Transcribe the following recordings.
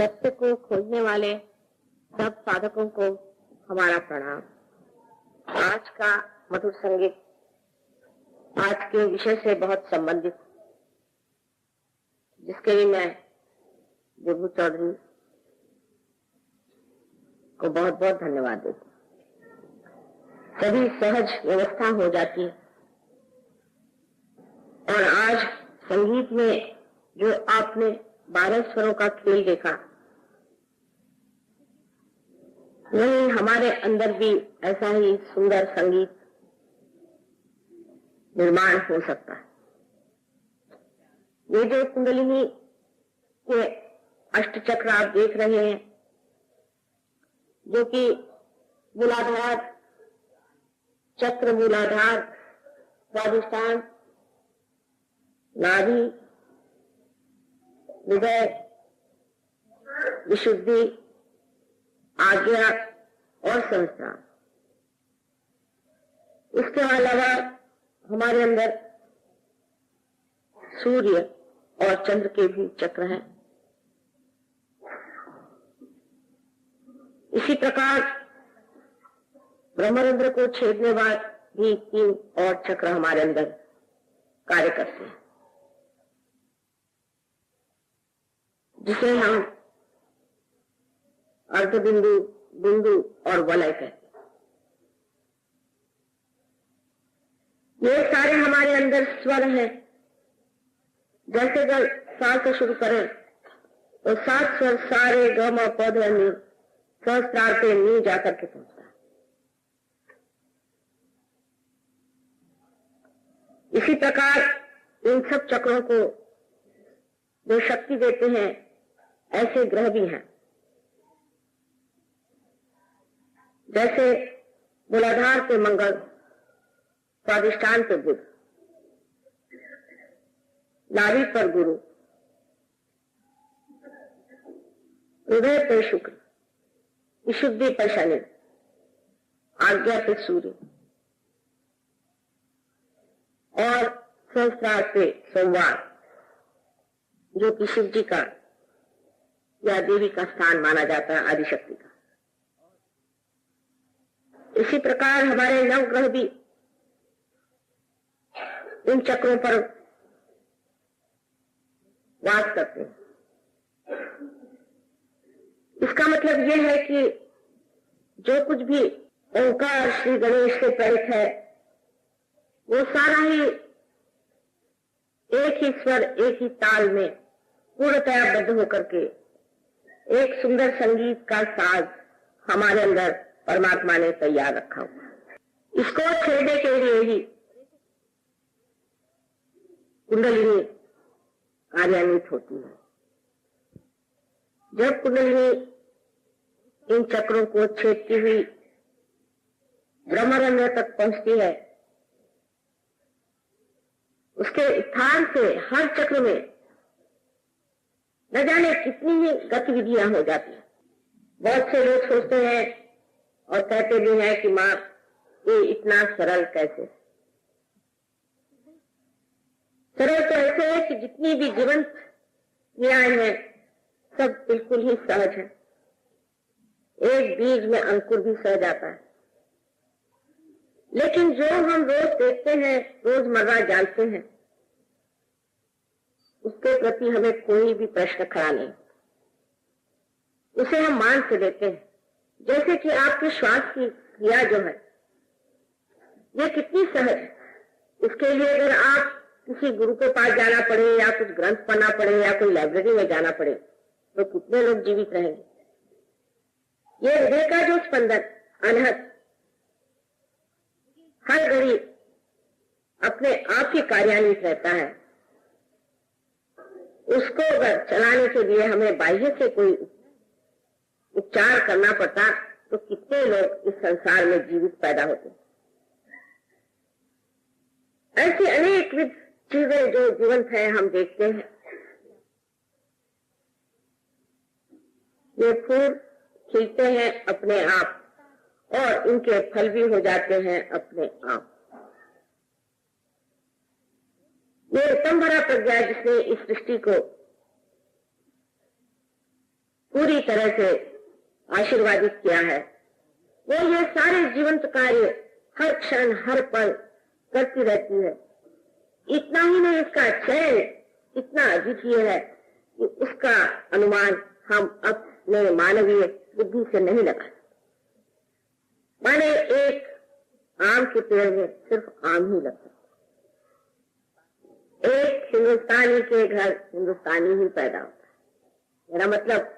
सत्य को खोजने वाले सब साधकों को हमारा प्रणाम। आज का मधुर संगीत आज के विषय से बहुत संबंधित, जिसके लिए मैं जग्गू चौधरी को बहुत बहुत धन्यवाद देती हूँ। सभी सहज व्यवस्था हो जाती है और आज संगीत में जो आपने 12 स्वरों का खेल देखा, वही हमारे अंदर भी ऐसा ही सुंदर संगीत निर्माण हो सकता है। ये जो कुंडलिनी के अष्टचक्र आप देख रहे हैं, जो कि मूलाधार चक्र, मूलाधार, स्वादिष्ठान, नाभि, हृदय, विशुद्धि, आज्ञा और संस्कार, इसके अलावा हमारे अंदर सूर्य और चंद्र के भी चक्र हैं। इसी प्रकार ब्रह्मरंध्र को छेदने बाद भी 3 और चक्र हमारे अंदर कार्य करते हैं, जिसे हम अर्धबिंदु, बिंदु और वलय कहते हैं। ये सारे हमारे अंदर स्वर हैं। जैसे अगर सा से शुरू करें तो 7 स्वर सारे गम और पद है, नी, सहस्त्रार पे नी जाकर के पहुंचता है। इसी प्रकार इन सब चक्रों को जो शक्ति देते हैं, ऐसे ग्रह भी हैं। जैसे मूलाधार पे मंगल, स्वादिष्ठान पे बुध, नाभि पर गुरु, हृदय पे शुक्र, विशुद्धि पर शनि, आज्ञा पे सूर्य और सहस्त्रार पे सोमवार, जो कि शिव जी का या देवी का स्थान माना जाता है, आदिशक्ति का। इसी प्रकार हमारे नवग्रह भी इन चक्रों पर वास करते हैं। इसका मतलब यह है कि जो कुछ भी ओंकार श्री गणेश से प्रेरित है, वो सारा ही एक ही स्वर, एक ही ताल में पूर्णतया बद्ध होकर के एक सुंदर संगीत का साज हमारे अंदर परमात्मा ने तैयार रखा हुआ। इसको छेड़ने के लिए ही कुंडलिनी कार्यान्वित होती है। जब कुंडलिनी इन चक्रों को छेदती हुई ब्रह्मरंध्र तक पहुंचती है, उसके स्थान से हर चक्र में न जाने कितनी ही गतिविधियां हो जाती हैं। बहुत से लोग सोचते हैं और कहते भी हैं कि मां, ये इतना सरल कैसे? सरल तो ऐसे है कि जितनी भी जीवंत क्रियाएं हैं, सब बिल्कुल ही सहज है। एक बीज में अंकुर भी सह जाता है। लेकिन जो हम रोज देखते हैं, रोजमर्रा जानते हैं, उसके प्रति हमें कोई भी प्रश्न खड़ा नहीं। उसे हम मान से लेते हैं। जैसे कि आपके श्वास की क्रिया जो है, ये कितनी सहज है। इसके लिए अगर आप किसी गुरु के पास जाना पड़े या कुछ ग्रंथ पढ़ना पड़े या कोई लाइब्रेरी में जाना पड़े, तो कितने लोग जीवित रहेंगे। ये हृदय का जो स्पंदन अनहद हर घड़ी अपने आप ही कार्यान्वित रहता है, उसको अगर चलाने के लिए हमें बाह्य से कोई उपचार करना पड़ता, तो कितने लोग इस संसार में जीवित पैदा होते। ऐसी अनेक विध चीजें जो जीवंत है, हम देखते हैं। ये फूल खिलते हैं अपने आप और इनके फल भी हो जाते हैं अपने आप। ये उत्तम भरा प्रज्ञा जिसने इस सृष्टि को पूरी तरह से आशीर्वादित किया है, वो ये सारे जीवंत कार्य हर क्षण हर पल करती रहती है। इतना ही नहीं, इसका चयन इतना अद्वितीय है कि उसका अनुमान हम अपने मानवीय बुद्धि से नहीं लगा सकते। माने एक आम के पेड़ में सिर्फ आम ही लग सकता, एक हिंदुस्तानी के घर हिंदुस्तानी ही पैदा होता है। मेरा मतलब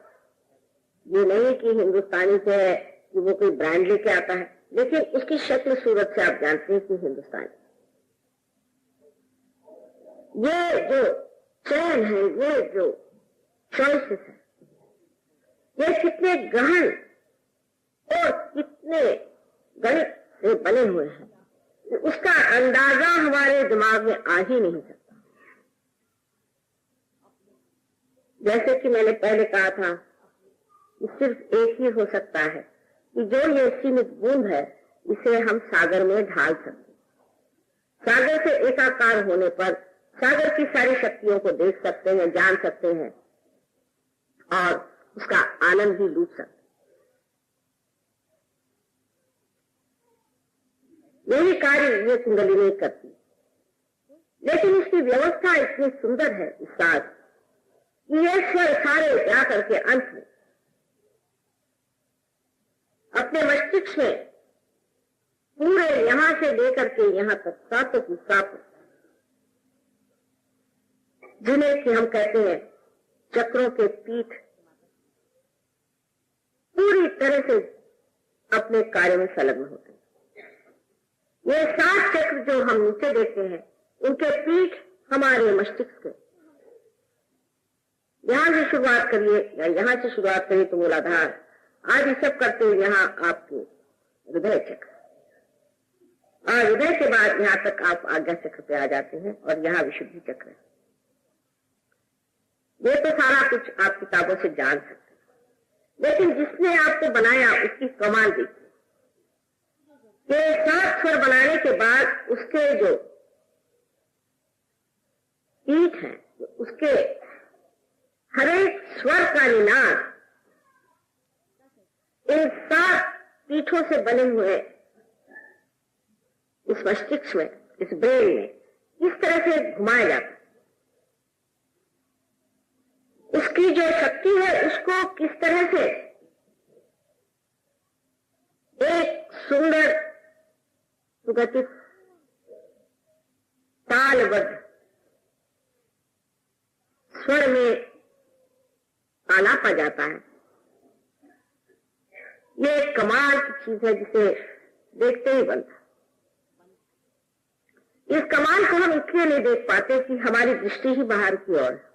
ये नहीं कि हिंदुस्तानी से है कि वो कोई ब्रांड लेके आता है, लेकिन उसकी शक्ल सूरत से आप जानते हैं कि हिंदुस्तानी। ये जो चयन है, ये जो चॉइसेस है, ये कितने गहन और कितने गणित से बने हुए हैं, उसका अंदाजा हमारे दिमाग में आ ही नहीं सकता। जैसे कि मैंने पहले कहा था कि सिर्फ एक ही हो सकता है कि जो ये सीमित बूंद है, इसे हम सागर में ढाल सकते। सागर से एकाकार होने पर सागर की सारी शक्तियों को देख सकते हैं, जान सकते हैं और उसका आनंद भी लूट सकते। यही कार्य ये कुंडलिनी करती, लेकिन इसकी व्यवस्था इतनी सुंदर है इस साज कि ये स्वर सारे जाकर के अंत में अपने मस्तिष्क में पूरे यहां से लेकर के यहां तक सातों की सातों, जिन्हें कि हम कहते हैं चक्रों के पीठ, पूरी तरह से अपने कार्य में संलग्न होते हैं। ये 7 चक्र जो हम नीचे देखते हैं, उनके पीठ हमारे मस्तिष्क के, यहां से शुरुआत करिए या यहां से शुरुआत करिए तो मूलाधार आदि सब करते हुए यहाँ आपके हृदय चक्र, और हृदय के बाद यहाँ तक आप आज्ञा चक्र पे आ जाते हैं और यहाँ विशुद्धि चक्र है। ये तो सारा कुछ आप किताबों से जान सकते हैं, लेकिन जिसने आपको बनाया उसकी कमाल देखिए कि 7 स्वर बनाने के बाद उसके जो पीठ है, उसके हर एक स्वर का निनाद इन 7 पीठों से बने हुए इस मस्तिष्क में, इस ब्रेन में इस तरह से घुमाया जाता है। उसकी जो शक्ति है उसको किस तरह से एक सुंदर सुगठित तालबद्ध स्वर में आलापा जाता है, ये एक कमाल की चीज है जिसे देखते ही बनता। इस कमाल को हम इसलिए नहीं देख पाते कि हमारी दृष्टि ही बाहर की ओर है।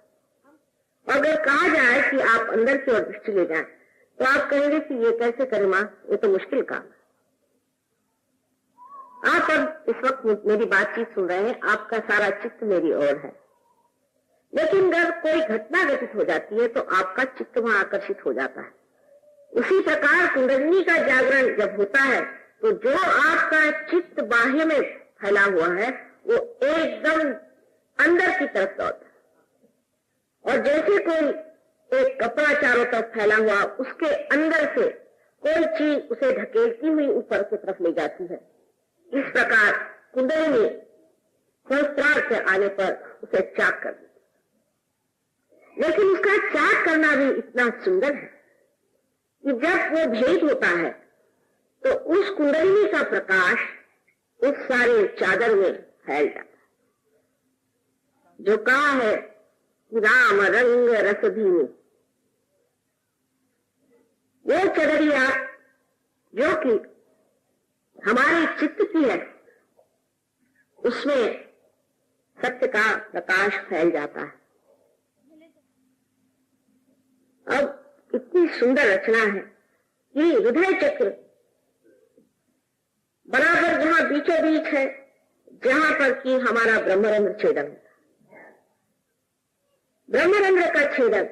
अगर कहा जाए कि आप अंदर की ओर दृष्टि ले जाएं, तो आप कहेंगे कि ये कैसे करें मां, ये तो मुश्किल काम है। आप अब इस वक्त मेरी बातचीत सुन रहे हैं, आपका सारा चित्त मेरी ओर है, लेकिन अगर कोई घटना घटित हो जाती है तो आपका चित्त वहां आकर्षित हो जाता है। उसी प्रकार कुंडलिनी का जागरण जब होता है तो जो आपका चित्त बाह्य में फैला हुआ है वो एकदम अंदर की तरफ दौड़ता है, और जैसे कोई एक कपड़ा चारों तरफ फैला हुआ, उसके अंदर से कोई चीज उसे ढकेलती हुई ऊपर की तरफ ले जाती है, इस प्रकार कुंडलिनी संस्कार से आने पर उसे चाक कर देती। लेकिन उसका चाक करना भी इतना सुंदर है कि जब वो भेद होता है तो उस कुंडलिनी का प्रकाश उस सारे चादर में फैल जाता है। जो कहा है कि राम रंग रस धीमी, वो चदरिया जो कि हमारे चित्त की है, उसमें सत्य का प्रकाश फैल जाता है। अब इतनी सुंदर रचना है कि हृदय चक्र बराबर जहां बीचों बीच है, जहां पर कि हमारा ब्रह्मरंध्र छेदन है। ब्रह्मरंध्र का छेदन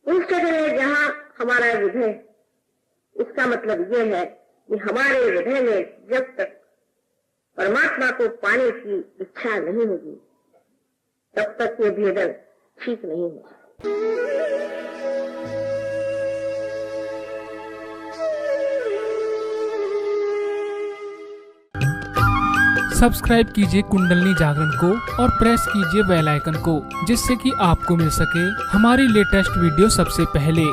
उस जगह है जहां हमारा हृदय, इसका मतलब यह है कि हमारे हृदय में जब तक परमात्मा को पाने की इच्छा नहीं होगी, तब तक ये भेदन ठीक नहीं होगा। सब्सक्राइब कीजिए कुंडलिनी जागरण को और प्रेस कीजिए बेल आइकन को, जिससे कि आपको मिल सके हमारी लेटेस्ट वीडियो सबसे पहले।